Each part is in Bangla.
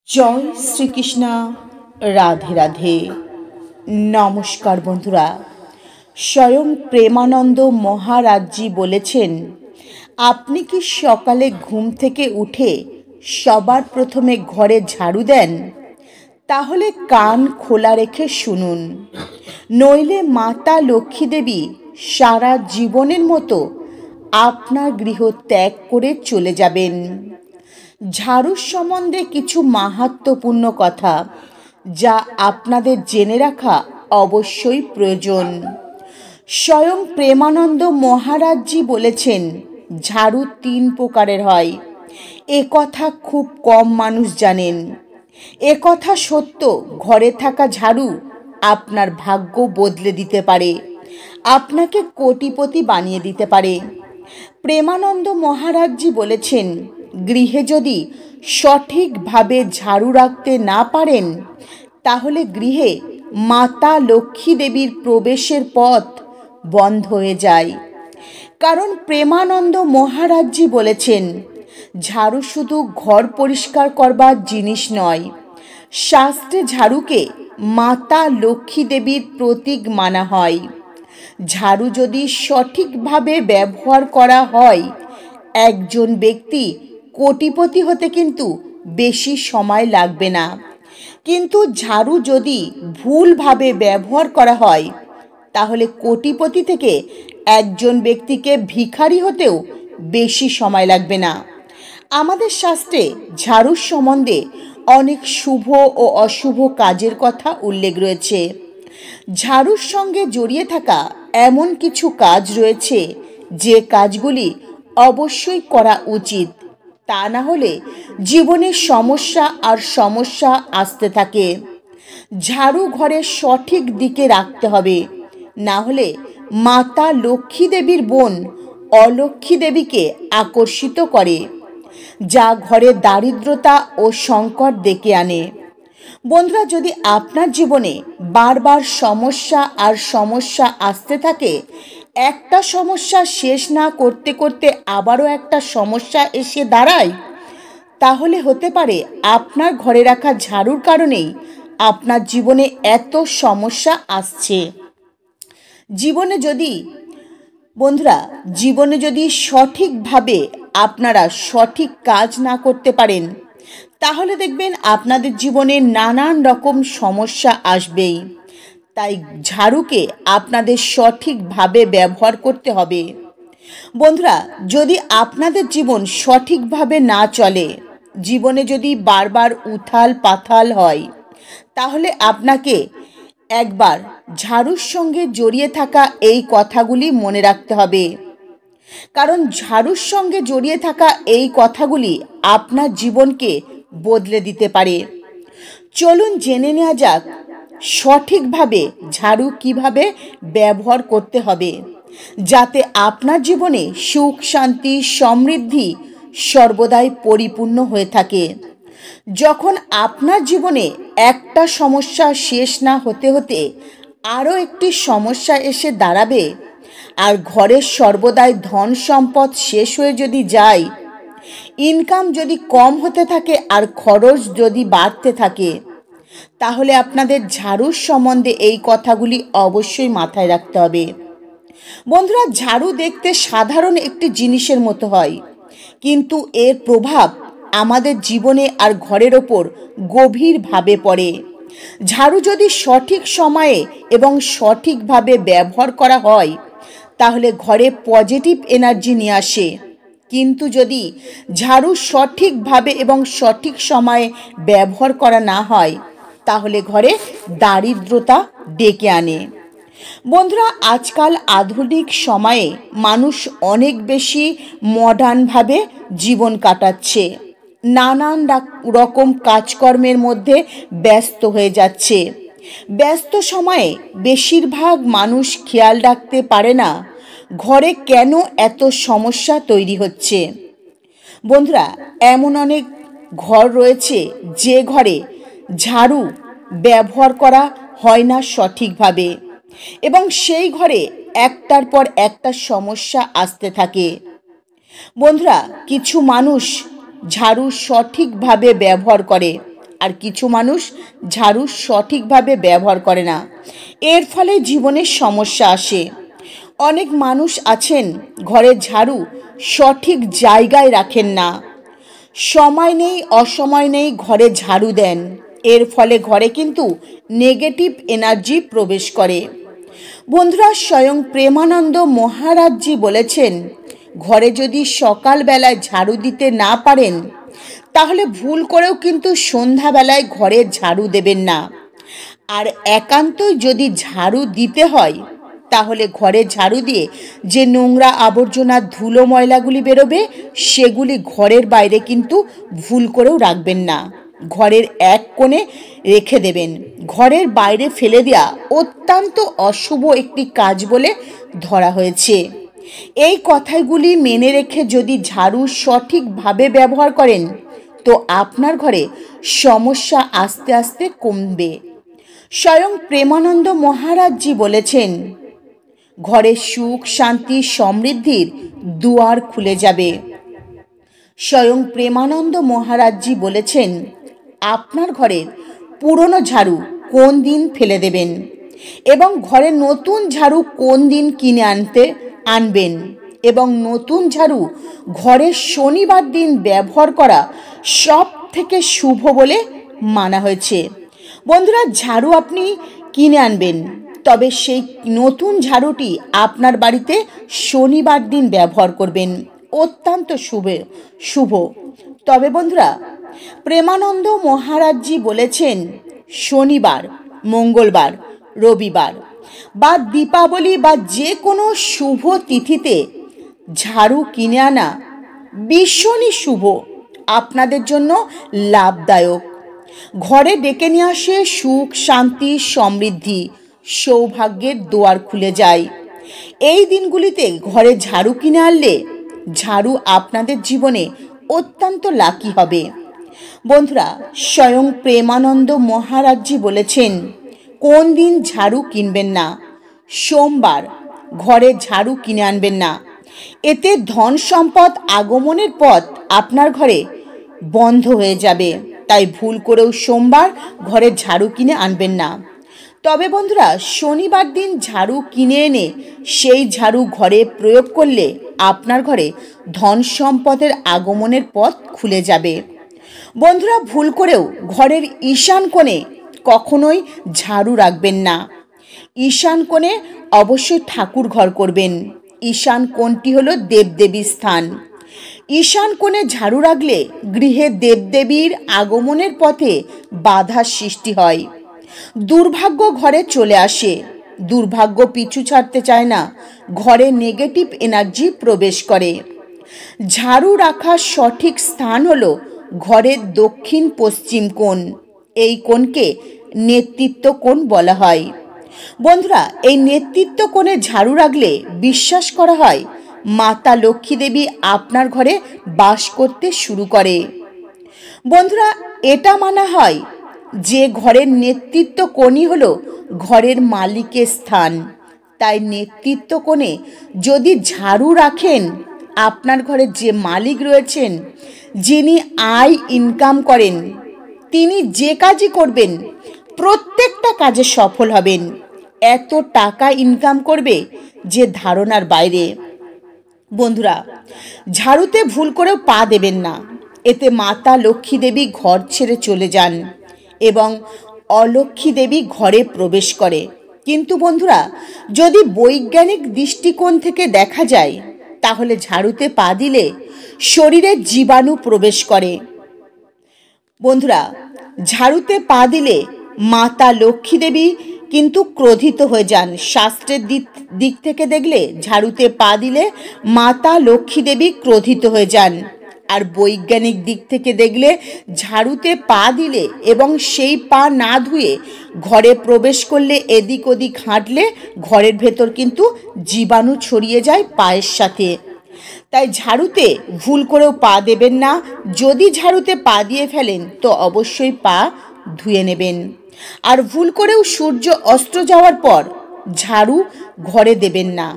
জয় শ্রীকৃষ্ণ। রাধে রাধে। নমস্কার বন্ধুরা। স্বয়ং প্রেমানন্দ মহারাজজি বলেছেন, আপনি কি সকালে ঘুম থেকে উঠে সবার প্রথমে ঘরে ঝাড়ু দেন? তাহলে কান খোলা রেখে শুনুন, নইলে মাতা লক্ষ্মী দেবী সারা জীবনের মতো আপনার গৃহ ত্যাগ করে চলে যাবেন। ঝাড়ুর সম্বন্ধে কিছু মাহাত্ম্যপূর্ণ কথা যা আপনাদের জেনে রাখা অবশ্যই প্রয়োজন। স্বয়ং প্রেমানন্দ মহারাজজি বলেছেন, ঝাড়ু 3 প্রকারের হয়। এ কথা খুব কম মানুষ জানেন। এ কথা সত্য, ঘরে থাকা ঝাড়ু আপনার ভাগ্য বদলে দিতে পারে, আপনাকে কোটিপতি বানিয়ে দিতে পারে। প্রেমানন্দ মহারাজজি বলেছেন, গৃহে যদি সঠিকভাবে ঝাড়ু রাখতে না পারেন, তাহলে গৃহে মাতা লক্ষ্মী দেবীর প্রবেশের পথ বন্ধ হয়ে যায়। কারণ প্রেমানন্দ মহারাজজি বলেছেন, ঝাড়ু শুধু ঘর পরিষ্কার করবার জিনিস নয়। শাস্ত্রে ঝাড়ুকে মাতা লক্ষ্মী দেবীর প্রতীক মানা হয়। ঝাড়ু যদি সঠিকভাবে ব্যবহার করা হয়, একজন ব্যক্তি কোটিপতি হতে কিন্তু বেশি সময় লাগবে না। কিন্তু ঝাড়ু যদি ভুলভাবে ব্যবহার করা হয়, তাহলে কোটিপতি থেকে একজন ব্যক্তিকে ভিখারি হতেও বেশি সময় লাগবে না। আমাদের শাস্ত্রে ঝাড়ুর সম্বন্ধে অনেক শুভ ও অশুভ কাজের কথা উল্লেখ রয়েছে। ঝাড়ুর সঙ্গে জড়িয়ে থাকা এমন কিছু কাজ রয়েছে যে কাজগুলি অবশ্যই করা উচিত, তা না হলে জীবনে সমস্যা আর সমস্যা আসতে থাকে। ঝাড়ু ঘরের সঠিক দিকে রাখতে হবে, না হলে মাতা লক্ষ্মী দেবীর বোন অলক্ষ্মী দেবীকে আকর্ষিত করে, যা ঘরে দারিদ্রতা ও সংকট ডেকে আনে। বন্ধুরা, যদি আপনার জীবনে বারবার সমস্যা আর সমস্যা আসতে থাকে, একটা সমস্যা শেষ না করতে করতে আবারও একটা সমস্যা এসে দাঁড়ায়, তাহলে হতে পারে আপনার ঘরে রাখা ঝাড়ুর কারণেই আপনার জীবনে এত সমস্যা আসছে। জীবনে যদি সঠিকভাবে আপনারা সঠিক কাজ না করতে পারেন, তাহলে দেখবেন আপনাদের জীবনে নানান রকম সমস্যা আসবেই। তাই ঝাড়ুকে আপনাদের সঠিকভাবে ব্যবহার করতে হবে। বন্ধুরা, যদি আপনাদের জীবন সঠিকভাবে না চলে, জীবনে যদি বারবার উথাল পাথাল হয়, তাহলে আপনাকে একবার ঝাড়ুর সঙ্গে জড়িয়ে থাকা এই কথাগুলি মনে রাখতে হবে। কারণ ঝাড়ুর সঙ্গে জড়িয়ে থাকা এই কথাগুলি আপনার জীবনকে বদলে দিতে পারে। চলুন জেনে নেওয়া যাক সঠিকভাবে ঝাড়ু কিভাবে ব্যবহার করতে হবে, যাতে আপনার জীবনে সুখ শান্তি সমৃদ্ধি সর্বদাই পরিপূর্ণ হয়ে থাকে। যখন আপনার জীবনে একটা সমস্যা শেষ না হতে হতে আরও একটি সমস্যা এসে দাঁড়াবে, আর ঘরের সর্বদাই ধন সম্পদ শেষ হয়ে যদি যায়, ইনকাম যদি কম হতে থাকে আর খরচ যদি বাড়তে থাকে, তাহলে আপনাদের ঝাড়ুর সম্বন্ধে এই কথাগুলি অবশ্যই মাথায় রাখতে হবে। বন্ধুরা, ঝাড়ু দেখতে সাধারণ একটি জিনিসের মতো হয়, কিন্তু এর প্রভাব আমাদের জীবনে আর ঘরের ওপর গভীরভাবে পড়ে। ঝাড়ু যদি সঠিক সময়ে এবং সঠিকভাবে ব্যবহার করা হয়, তাহলে ঘরে পজিটিভ এনার্জি নিয়ে আসে। কিন্তু যদি ঝাড়ু সঠিকভাবে এবং সঠিক সময়ে ব্যবহার করা না হয়, তাহলে ঘরে দারিদ্রতা ডেকে আনে। বন্ধুরা, আজকাল আধুনিক সময়ে মানুষ অনেক বেশি মডার্নভাবে জীবন কাটাচ্ছে, নানান রকম কাজকর্মের মধ্যে ব্যস্ত হয়ে যাচ্ছে। ব্যস্ত সময়ে বেশিরভাগ মানুষ খেয়াল রাখতে পারে না ঘরে কেন এত সমস্যা তৈরি হচ্ছে। বন্ধুরা, এমন অনেক ঘর রয়েছে যে ঘরে ঝাড়ু ব্যবহার করা হয় না সঠিকভাবে, এবং সেই ঘরে একটার পর একটা সমস্যা আসতে থাকে। বন্ধুরা, কিছু মানুষ ঝাড়ু সঠিকভাবে ব্যবহার করে, আর কিছু মানুষ ঝাড়ু সঠিকভাবে ব্যবহার করে না। এর ফলে জীবনের সমস্যা আসে। অনেক মানুষ আছেন ঘরে ঝাড়ু সঠিক জায়গায় রাখেন না, সময় নেই অসময় নেই ঘরে ঝাড়ু দেন। এর ফলে ঘরে কিন্তু নেগেটিভ এনার্জি প্রবেশ করে। বন্ধুরা, স্বয়ং প্রেমানন্দ মহারাজজি বলেছেন, ঘরে যদি সকালবেলায় ঝাড়ু দিতে না পারেন তাহলে ভুল করেও কিন্তু সন্ধ্যাবেলায় ঘরে ঝাড়ু দেবেন না। আর একান্তই যদি ঝাড়ু দিতে হয় তাহলে ঘরে ঝাড়ু দিয়ে যে নোংরা আবর্জনা ধুলো ময়লাগুলি বেরোবে সেগুলি ঘরের বাইরে কিন্তু ভুল করেও রাখবেন না, ঘরের এক কোণে রেখে দেবেন। ঘরের বাইরে ফেলে দেওয়া অত্যন্ত অশুভ একটি কাজ বলে ধরা হয়েছে। এই কথাগুলি মেনে রেখে যদি ঝাড়ু সঠিকভাবে ব্যবহার করেন তো আপনার ঘরে সমস্যা আস্তে আস্তে কমবে। স্বয়ং প্রেমানন্দ মহারাজজি বলেছেন, ঘরে সুখ শান্তি সমৃদ্ধির দুয়ার খুলে যাবে। স্বয়ং প্রেমানন্দ মহারাজজি বলেছেন, আপনার ঘরের পুরনো ঝাড়ু কোন দিন ফেলে দেবেন এবং ঘরে নতুন ঝাড়ু কোন দিন কিনে আনবেন এবং নতুন ঝাড়ু ঘরে শনিবার দিন ব্যবহার করা সব থেকে শুভ বলে মানা হয়েছে। বন্ধুরা, ঝাড়ু আপনি কিনে আনবেন, তবে সেই নতুন ঝাড়ুটি আপনার বাড়িতে শনিবার দিন ব্যবহার করবেন, অত্যন্ত শুভ। তবে বন্ধুরা, প্রেমানন্দ মহারাজজি বলেছেন, শনিবার, মঙ্গলবার, রবিবার বা দীপাবলি বা যে কোনো শুভ তিথিতে ঝাড়ু কিনে আনা ভীষণই শুভ, আপনাদের জন্য লাভদায়ক। ঘরে ডেকে নিয়ে আসে সুখ শান্তি সমৃদ্ধি, সৌভাগ্যের দুয়ার খুলে যায়। এই দিনগুলিতে ঘরে ঝাড়ু কিনে আনলে ঝাড়ু আপনাদের জীবনে অত্যন্ত লাকি হবে। বন্ধুরা, স্বয়ং প্রেমানন্দ মহারাজজি বলেছেন, কোন দিন ঝাড়ু কিনবেন না? সোমবার ঘরে ঝাড়ু কিনে আনবেন না, এতে ধন সম্পদ আগমনের পথ আপনার ঘরে বন্ধ হয়ে যাবে। তাই ভুল করেও সোমবার ঘরে ঝাড়ু কিনে আনবেন না। তবে বন্ধুরা, শনিবার দিন ঝাড়ু কিনে এনে সেই ঝাড়ু ঘরে প্রয়োগ করলে আপনার ঘরে ধন সম্পদের আগমনের পথ খুলে যাবে। বন্ধুরা, ভুল করেও ঘরের ঈশান কোণে কখনোই ঝাড়ু রাখবেন না। ঈশান কোণে অবশ্যই ঠাকুর ঘর করবেন। ঈশান কোণটি হলো দেবদেবীর স্থান। ঈশান কোণে ঝাড়ু রাখলে গৃহে দেবদেবীর আগমনের পথে বাধার সৃষ্টি হয়, দুর্ভাগ্য ঘরে চলে আসে। দুর্ভাগ্য পিছু ছাড়তে চায় না, ঘরে নেগেটিভ এনার্জি প্রবেশ করে। ঝাড়ু রাখার সঠিক স্থান হলো ঘরের দক্ষিণ পশ্চিম কোণ। এই কোণকে নেতৃত্ব কোণ বলা হয়। বন্ধুরা, এই নেতৃত্ব কোণে ঝাড়ু রাখলে বিশ্বাস করা হয় মাতা লক্ষ্মী দেবী আপনার ঘরে বাস করতে শুরু করে। বন্ধুরা, এটা মানা হয় যে ঘরের নেতৃত্ব কোণই হলো ঘরের মালিকের স্থান। তাই নেতৃত্ব কোণে যদি ঝাড়ু রাখেন, আপনার ঘরে যে মালিক রয়েছেন, যিনি আয় ইনকাম করেন, তিনি যে কাজই করবেন প্রত্যেকটা কাজে সফল হবেন। এত টাকা ইনকাম করবে যে ধারণার বাইরে। বন্ধুরা, ঝাড়ুতে ভুল করেও পা দেবেন না, এতে মাতা লক্ষ্মী দেবী ঘর ছেড়ে চলে যান এবং অলক্ষ্মী দেবী ঘরে প্রবেশ করে। কিন্তু বন্ধুরা, যদি বৈজ্ঞানিক দৃষ্টিকোণ থেকে দেখা যায় তাহলে ঝাড়ুতে পা দিলে শরীরে জীবাণু প্রবেশ করে। বন্ধুরা, ঝাড়ুতে পা দিলে মাতা লক্ষ্মী দেবী কিন্তু ক্রোধিত হয়ে যান। শাস্ত্রের দিক থেকে দেখলে ঝাড়ুতে পা দিলে মাতা লক্ষ্মী দেবী ক্রোধিত হয়ে যান। আর বৈজ্ঞানিক দিক থেকে দেখলে ঝাড়ুতে পা দিলে এবং সেই পা না ধুয়ে ঘরে প্রবেশ করলে, এদিক ওদিক হাঁটলে ঘরের ভেতর কিন্তু জীবাণু ছড়িয়ে যায় পায়ের সাথে। তাই ঝাড়ুতে ভুল করেও পা দেবেন না। যদি ঝাড়ুতে পা দিয়ে ফেলেন তো অবশ্যই পা ধুয়ে নেবেন। আর ভুল করেও সূর্য অস্ত যাওয়ার পর ঝাড়ু ঘরে দেবেন না।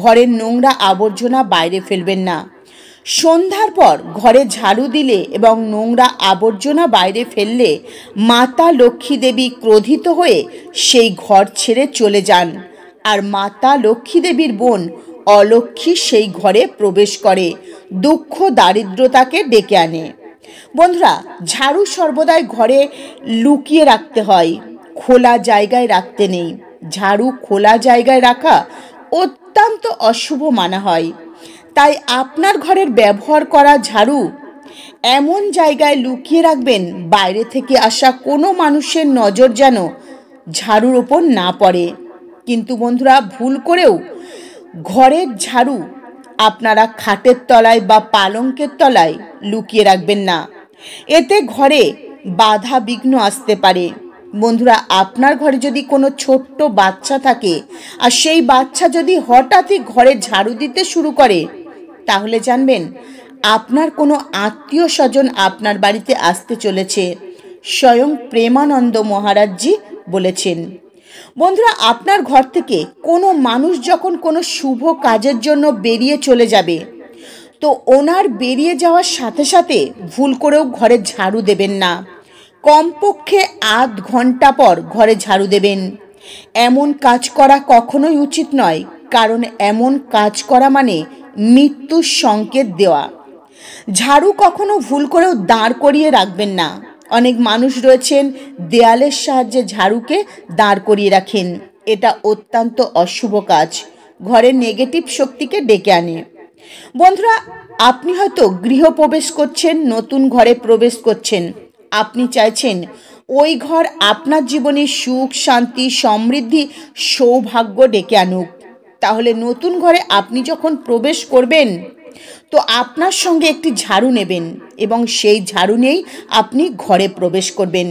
ঘরের নোংরা আবর্জনা বাইরে ফেলবেন না। সন্ধ্যার পর ঘরে ঝাড়ু দিলে এবং নোংরা আবর্জনা বাইরে ফেললে মাতা লক্ষ্মী দেবী ক্রোধিত হয়ে সেই ঘর ছেড়ে চলে যান, আর মাতা লক্ষ্মী দেবীর বোন অলক্ষ্মী সেই ঘরে প্রবেশ করে দুঃখ দারিদ্রতাকে ডেকে আনে। বন্ধুরা, ঝাড়ু সর্বদাই ঘরে লুকিয়ে রাখতে হয়, খোলা জায়গায় রাখতে নেই। ঝাড়ু খোলা জায়গায় রাখা অত্যন্ত অশুভ মানা হয়। তাই আপনার ঘরের ব্যবহার করা ঝাড়ু এমন জায়গায় লুকিয়ে রাখবেন, বাইরে থেকে আসা কোনো মানুষের নজর যেন ঝাড়ুর ওপর না পড়ে। কিন্তু বন্ধুরা, ভুল করেও ঘরের ঝাড়ু আপনারা খাটের তলায় বা পালঙ্কের তলায় লুকিয়ে রাখবেন না, এতে ঘরে বাধা বিঘ্ন আসতে পারে। বন্ধুরা, আপনার ঘরে যদি কোনো ছোট্ট বাচ্চা থাকে আর সেই বাচ্চা যদি হঠাৎই ঘরে ঝাড়ু দিতে শুরু করে, তাহলে জানবেন আপনার কোনো আত্মীয় স্বজন আপনার বাড়িতে আসতে চলেছে। স্বয়ং প্রেমানন্দ মহারাজজি বলেছেন। বন্ধুরা, আপনার ঘর থেকে কোনো মানুষ যখন কোনো শুভ কাজের জন্য বেরিয়ে চলে যাবে, তো ওনার বেরিয়ে যাওয়ার সাথে সাথে ভুল করেও ঘরে ঝাড়ু দেবেন না। কমপক্ষে আধ ঘন্টা পর ঘরে ঝাড়ু দেবেন। এমন কাজ করা কখনোই উচিত নয়, কারণ এমন কাজ করা মানে মৃত্যুর সংকেত দেওয়া। ঝাড়ু কখনো ভুল করেও দাঁড় করিয়ে রাখবেন না। অনেক মানুষ রয়েছেন দেয়ালের সাহায্যে ঝাড়ুকে দাঁড় করিয়ে রাখেন। এটা অত্যন্ত অশুভ কাজ, ঘরের নেগেটিভ শক্তিকে ডেকে আনে। বন্ধুরা, আপনি হয়তো গৃহপ্রবেশ করছেন, নতুন ঘরে প্রবেশ করছেন। আপনি চাইছেন ওই ঘর আপনার জীবনে সুখ, শান্তি, সমৃদ্ধি, সৌভাগ্য ডেকে আনুক। তাহলে নতুন ঘরে আপনি যখন প্রবেশ করবেন, তো আপনার সঙ্গে একটি ঝাড়ু নেবেন এবং সেই ঝাড়ু নিয়েই আপনি ঘরে প্রবেশ করবেন।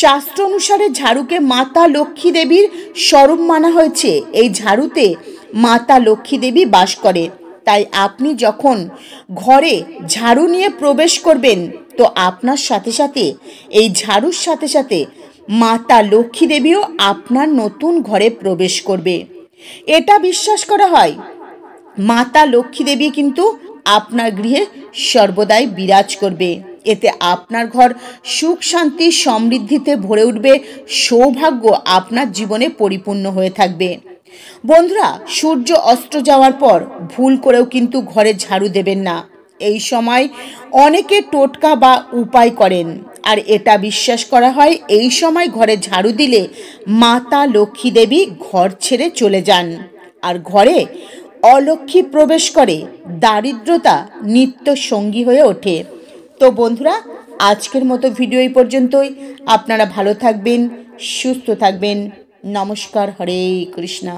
শাস্ত্র অনুসারে ঝাড়ুকে মাতা লক্ষ্মী দেবীর স্বরূপ মানা হয়েছে। এই ঝাড়ুতে মাতা লক্ষ্মী দেবী বাস করে। তাই আপনি যখন ঘরে ঝাড়ু নিয়ে প্রবেশ করবেন, তো আপনার সাথে সাথে এই ঝাড়ুর সাথে সাথে মাতা লক্ষ্মী দেবীও আপনার নতুন ঘরে প্রবেশ করবে। এটা বিশ্বাস করা হয় মাতা লক্ষ্মী দেবী কিন্তু আপনার গৃহে সর্বদাই বিরাজ করবে। এতে আপনার ঘর সুখ, শান্তি, সমৃদ্ধিতে ভরে উঠবে। সৌভাগ্য আপনার জীবনে পরিপূর্ণ হয়ে থাকবে। বন্ধুরা, সূর্য অস্ত যাওয়ার পর ভুল করেও কিন্তু ঘরে ঝাড়ু দেবেন না। এই সময় অনেকে টোটকা বা উপায় করেন, আর এটা বিশ্বাস করা হয় এই সময় ঘরে ঝাড়ু দিলে মাতা লক্ষ্মী দেবী ঘর ছেড়ে চলে যান, আর ঘরে অলক্ষ্মী প্রবেশ করে, দারিদ্রতা নিত্য সঙ্গী হয়ে ওঠে। তো বন্ধুরা, আজকের মতো ভিডিও এই পর্যন্তই। আপনারা ভালো থাকবেন, সুস্থ থাকবেন। নমস্কার। হরে কৃষ্ণা।